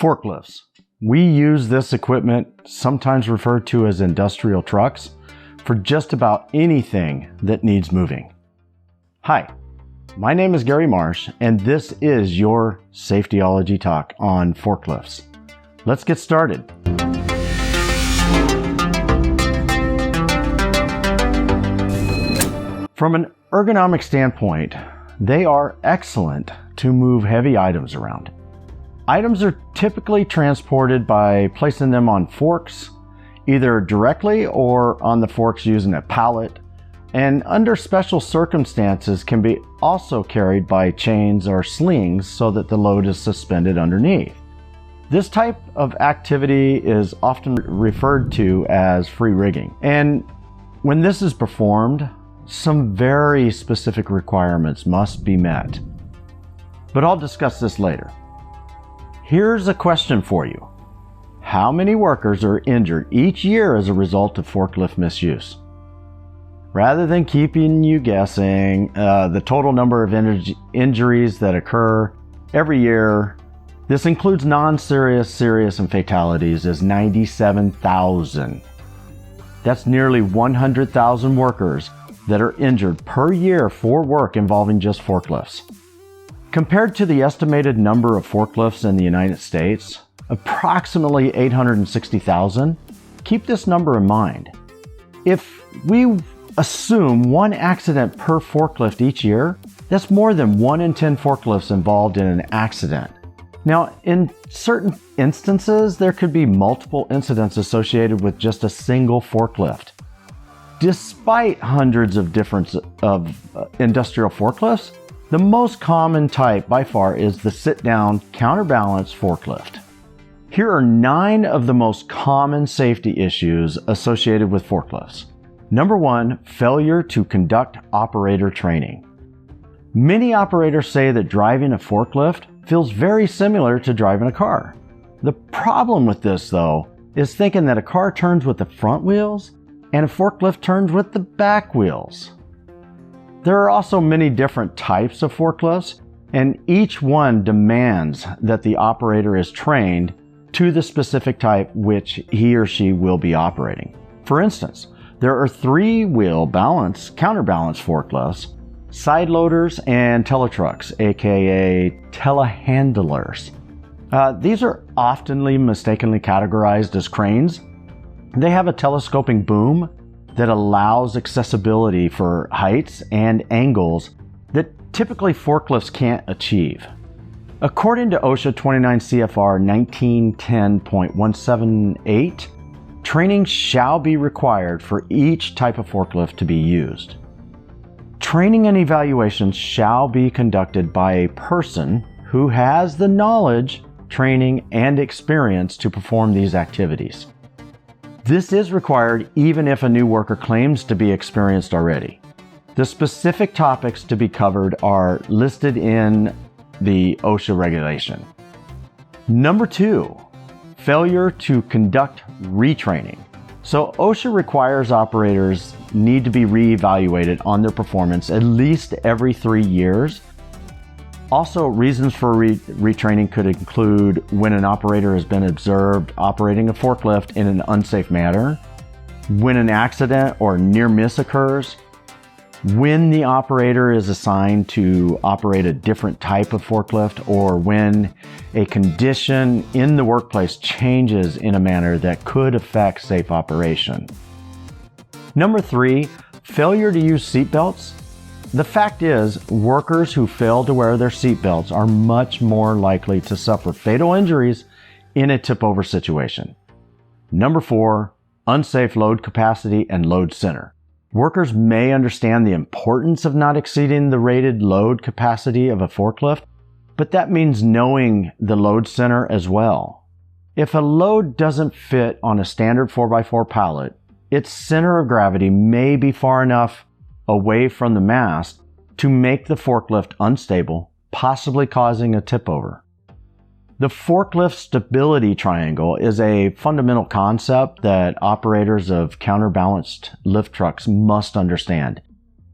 Forklifts. We use this equipment, sometimes referred to as industrial trucks, for just about anything that needs moving. Hi, my name is Gary Marsh, and this is your Safetyology Talk on forklifts. Let's get started. From an ergonomic standpoint, they are excellent to move heavy items around. Items are typically transported by placing them on forks, either directly or on the forks using a pallet, and under special circumstances can be also carried by chains or slings so that the load is suspended underneath. This type of activity is often referred to as free rigging, and when this is performed, some very specific requirements must be met. But I'll discuss this later. Here's a question for you. How many workers are injured each year as a result of forklift misuse? Rather than keeping you guessing, the total number of injuries that occur every year, this includes non-serious, serious, and fatalities, is 97,000. That's nearly 100,000 workers that are injured per year for work involving just forklifts. Compared to the estimated number of forklifts in the United States, approximately 860,000, keep this number in mind. If we assume one accident per forklift each year, that's more than 1 in 10 forklifts involved in an accident. Now, in certain instances, there could be multiple incidents associated with just a single forklift. Despite hundreds of different industrial forklifts, the most common type by far is the sit-down counterbalance forklift. Here are 9 of the most common safety issues associated with forklifts. Number 1, failure to conduct operator training. Many operators say that driving a forklift feels very similar to driving a car. The problem with this, though, is thinking that a car turns with the front wheels and a forklift turns with the back wheels. There are also many different types of forklifts, and each one demands that the operator is trained to the specific type which he or she will be operating. For instance, there are 3-wheel counterbalance forklifts, side loaders, and teletrucks, aka telehandlers. These are often mistakenly categorized as cranes. They have a telescoping boom that allows accessibility for heights and angles that typically forklifts can't achieve. According to OSHA 29 CFR 1910.178, training shall be required for each type of forklift to be used. Training and evaluations shall be conducted by a person who has the knowledge, training, and experience to perform these activities. This is required even if a new worker claims to be experienced already. The specific topics to be covered are listed in the OSHA regulation. Number 2, failure to conduct retraining. So OSHA requires operators need to be reevaluated on their performance at least every 3 years. Also, reasons for retraining could include when an operator has been observed operating a forklift in an unsafe manner, when an accident or near miss occurs, when the operator is assigned to operate a different type of forklift, or when a condition in the workplace changes in a manner that could affect safe operation. Number 3, failure to use seatbelts. The fact is, workers who fail to wear their seatbelts are much more likely to suffer fatal injuries in a tip-over situation. Number 4, unsafe load capacity and load center. Workers may understand the importance of not exceeding the rated load capacity of a forklift, but that means knowing the load center as well. If a load doesn't fit on a standard 4x4 pallet, its center of gravity may be far enough away from the mast to make the forklift unstable, possibly causing a tip over. The forklift stability triangle is a fundamental concept that operators of counterbalanced lift trucks must understand.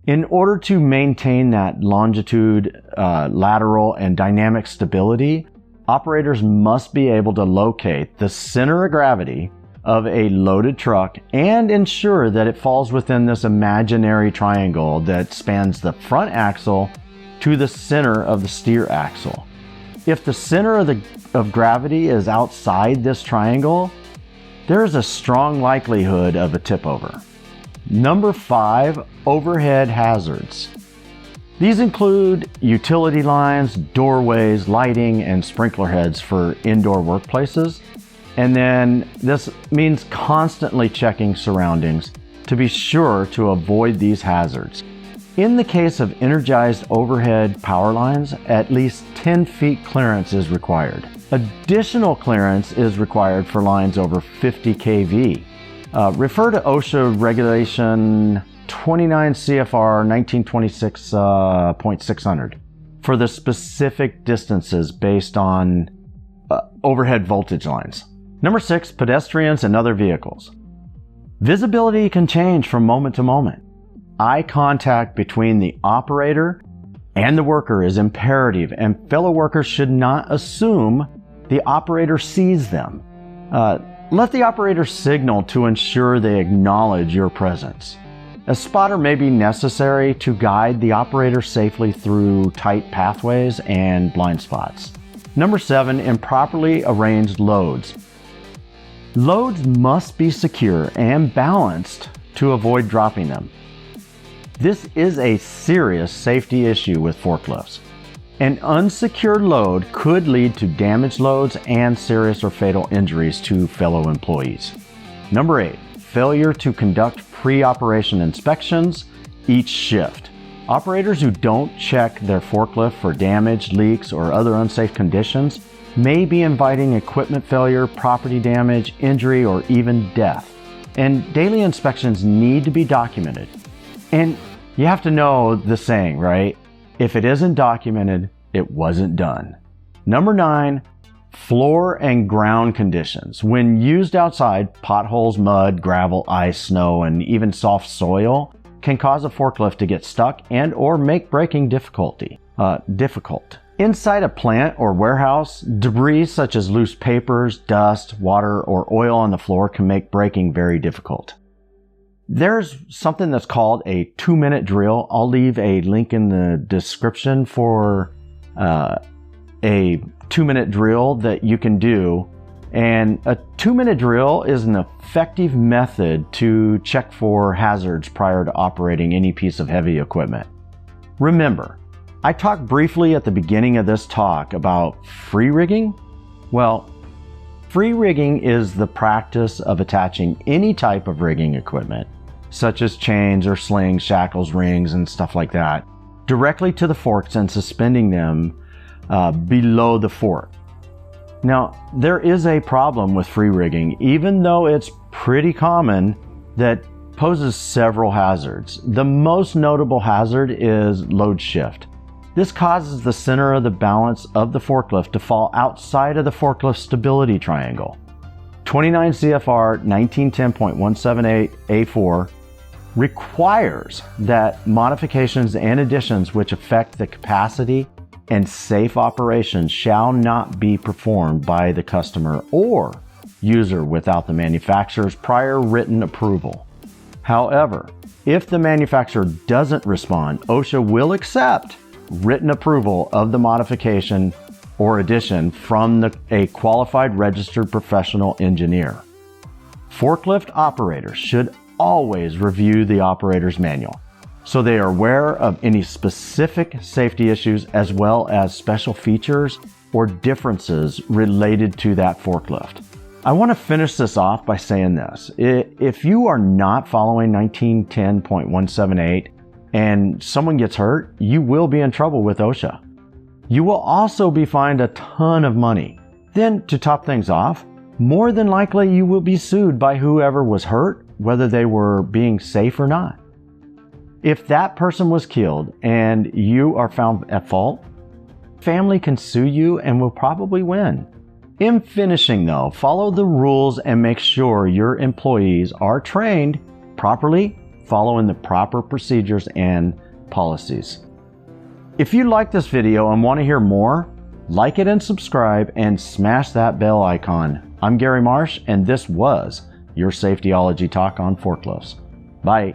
In order to maintain that longitude, lateral, and dynamic stability, Operators must be able to locate the center of gravity of a loaded truck and ensure that it falls within this imaginary triangle that spans the front axle to the center of the steer axle. If the center of gravity is outside this triangle, there is a strong likelihood of a tip over. Number 5, overhead hazards. These include utility lines, doorways, lighting, and sprinkler heads for indoor workplaces. And then this means constantly checking surroundings to be sure to avoid these hazards. In the case of energized overhead power lines, at least 10 feet clearance is required. Additional clearance is required for lines over 50 kV. Refer to OSHA Regulation 29 CFR 1926.600 for the specific distances based on overhead voltage lines. Number 6, pedestrians and other vehicles. Visibility can change from moment to moment. Eye contact between the operator and the worker is imperative, and fellow workers should not assume the operator sees them. Let the operator signal to ensure they acknowledge your presence. A spotter may be necessary to guide the operator safely through tight pathways and blind spots. Number 7, improperly arranged loads. Loads must be secure and balanced to avoid dropping them. This is a serious safety issue with forklifts. An unsecured load could lead to damaged loads and serious or fatal injuries to fellow employees. Number 8, failure to conduct pre-operation inspections each shift. Operators who don't check their forklift for damage, leaks, or other unsafe conditions may be inviting equipment failure, property damage, injury, or even death. And daily inspections need to be documented. And you have to know the saying, right? If it isn't documented, it wasn't done. Number 9, floor and ground conditions. When used outside, potholes, mud, gravel, ice, snow, and even soft soil can cause a forklift to get stuck and or make braking difficult. Inside a plant or warehouse, debris such as loose papers, dust, water, or oil on the floor can make braking very difficult. There's something that's called a 2-minute drill. I'll leave a link in the description for a 2-minute drill that you can do. And a 2-minute drill is an effective method to check for hazards prior to operating any piece of heavy equipment. Remember, I talked briefly at the beginning of this talk about free rigging. Well, free rigging is the practice of attaching any type of rigging equipment, such as chains or slings, shackles, rings, and stuff like that, directly to the forks and suspending them below the fork. Now, there is a problem with free rigging, even though it's pretty common, that poses several hazards. The most notable hazard is load shift. This causes the center of the balance of the forklift to fall outside of the forklift stability triangle. 29 CFR 1910.178A4 requires that modifications and additions which affect the capacity and safe operation shall not be performed by the customer or user without the manufacturer's prior written approval. However, if the manufacturer doesn't respond, OSHA will accept written approval of the modification or addition from a qualified registered professional engineer. Forklift operators should always review the operator's manual, so they are aware of any specific safety issues as well as special features or differences related to that forklift. I want to finish this off by saying this. If you are not following 1910.178 and someone gets hurt, you will be in trouble with OSHA. You will also be fined a ton of money. Then, to top things off, more than likely you will be sued by whoever was hurt, whether they were being safe or not. If that person was killed and you are found at fault, family can sue you and will probably win. In finishing though, follow the rules and make sure your employees are trained properly, following the proper procedures and policies. If you like this video and want to hear more, Like it and subscribe, and smash that bell icon. I'm Gary Marsh, and this was your Safetyology Talk on forklifts. Bye.